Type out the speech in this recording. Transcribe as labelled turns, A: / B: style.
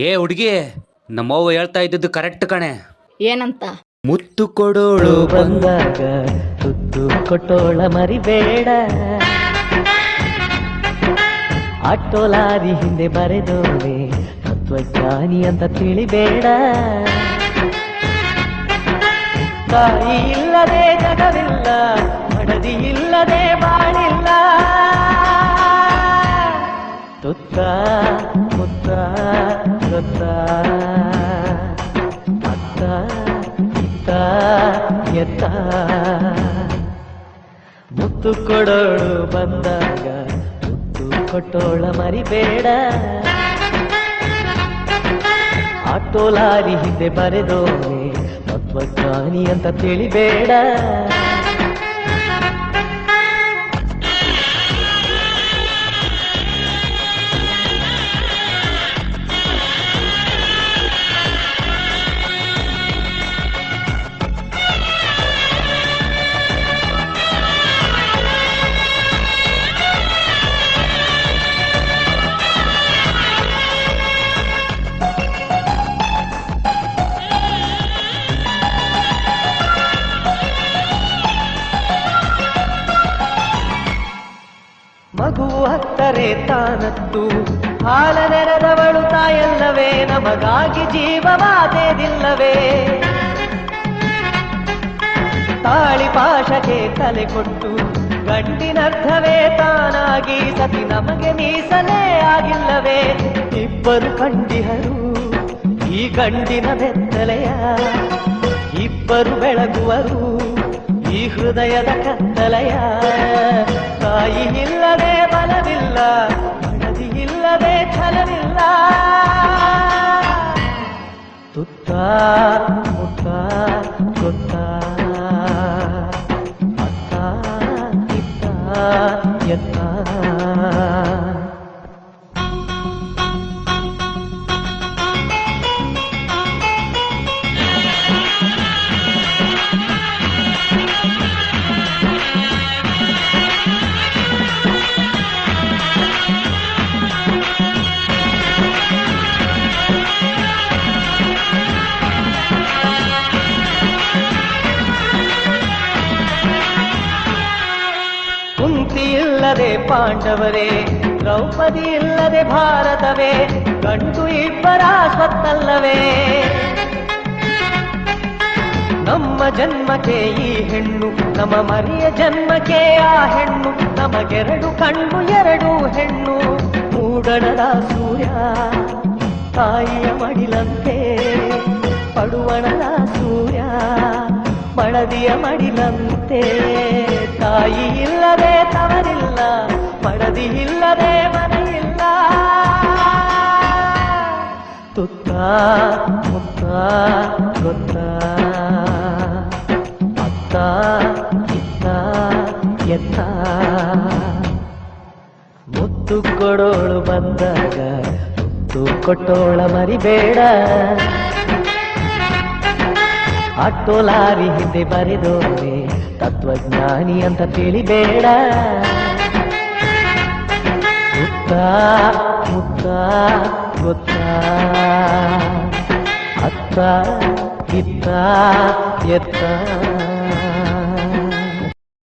A: ಏ ಹುಡುಗಿ, ನಮ್ಮವ್ವ ಹೇಳ್ತಾ ಇದ್ದದ್ದು ಕರೆಕ್ಟ್ ಕಣೆ.
B: ಏನಂತ?
A: ಮುತ್ತು ಕೊಡೋಳು
C: ಬಂದಾಗ ತುತ್ತು ಕೊಟ್ಟೋಳ ಮರಿಬೇಡ. ಆಟೋ ಲಾರಿ ಹಿಂದೆ ಬರೆದೋನೆ ತತ್ವಜ್ಞಾನಿ ಅಂತ ತಿಳಿಬೇಡ. ತಾಯಿ ಇಲ್ಲದೆ ಜಗವಿಲ್ಲ, ಮಡದಿ ಇಲ್ಲದೆ ಬಾಳಿಲ್ಲ. ತುತ್ತ ಮುತ್ತ ಗೊತ್ತ ಅತ್ತ ಇತ್ತ ಎತ್ತ. ಮುತ್ತು ಕೊಡೋಳು ಬಂದಾಗ ತುತ್ತು ಕೊಟ್ಟೋಳ ಮರಿಬೇಡ. ಆಟೋ ಲಾರಿ ಹಿಂದೆ ಬರೆದೋನೆ ತತ್ವಜ್ಞಾನಿ ಅಂತ ತಿಳಿಬೇಡ. ಮಗು ಹತ್ತರೆ ತಾನತ್ತು ಹಾಲ ನೆರೆದವಳು ತಾಯಲ್ಲವೇ, ನಮಗಾಗಿ ಜೀವವಾದೇದಿಲ್ಲವೇ. ತಾಳಿ ಪಾಶಕ್ಕೆ ತಲೆ ಕೊಟ್ಟು ಗಂಡಿನರ್ಥವೇ ತಾನಾಗಿ ಸತಿ ನಮಗೆ ಮೀಸಲೇ ಆಗಿಲ್ಲವೇ. ಇಬ್ಬರು ಕಂಡಿಹರು ಈ ಗಂಡಿನ ಬೆತ್ತಲೆಯ, ಇಬ್ಬರು ಬೆಳಗುವರು ಈ ಹೃದಯದ ಕತ್ತಲೆಯ. ತಾಯಿ ಇಲ್ಲದೆ ಬಲವಿಲ್ಲ, ಮಡದಿ ಇಲ್ಲದೆ ಛಲವಿಲ್ಲ. ತುತ್ತ ಮುತ್ತ ಗೊತ್ತ ಅತ್ತ ಇತ್ತ ಎತ್ತ. ಕುಂತಿ ಇಲ್ಲದೆ ಪಾಂಡವರೇ, ದ್ರೌಪದಿ ಇಲ್ಲದೆ ಭಾರತವೇ. ಗಂಡು ಇಬ್ಬರ ಸ್ವತ್ತಲ್ಲವೇ. ನಮ್ಮ ಜನ್ಮಕ್ಕೆ ಈ ಹೆಣ್ಣು, ನಮ್ಮ ಮರಿಯ ಜನ್ಮಕ್ಕೆ ಆ ಹೆಣ್ಣು. ನಮಗೆರಡು ಕಣ್ಣು ಎರಡು ಹೆಣ್ಣು. ಮೂಡಣದ ಸೂರ್ಯ ತಾಯಿಯ ಮಡಿಲಂತೆ, ಪಡುವಣದ ಸೂರ್ಯ ಮಡದಿಯ ಮಡಿಲಂತೆ. ತಾಯಿ ಇಲ್ಲದೆ ತವರಿಲ್ಲ, ಮಡದಿ ಇಲ್ಲದೆ ಮನೆಯಿಲ್ಲ. ತುತ್ತ ಮುತ್ತ ಗೊತ್ತ ಅತ್ತ ಇತ್ತ ಎತ್ತ. ಮುತ್ತು ಕೊಡೋಳು ಬಂದಾಗ ತುತ್ತು ಕೊಟ್ಟೋಳ ಮರಿಬೇಡ. ಆಟೋ ಲಾರಿ ಹಿಂದೆ ಬರೆದೋನೆ ತತ್ವಜ್ಞಾನಿ ಅಂತ ತಿಳಿಬೇಡ. ಮುತ್ತ ಮುತ್ತ ಗೊತ್ತ ಅತ್ತ ಇತ್ತ ಎತ್ತ.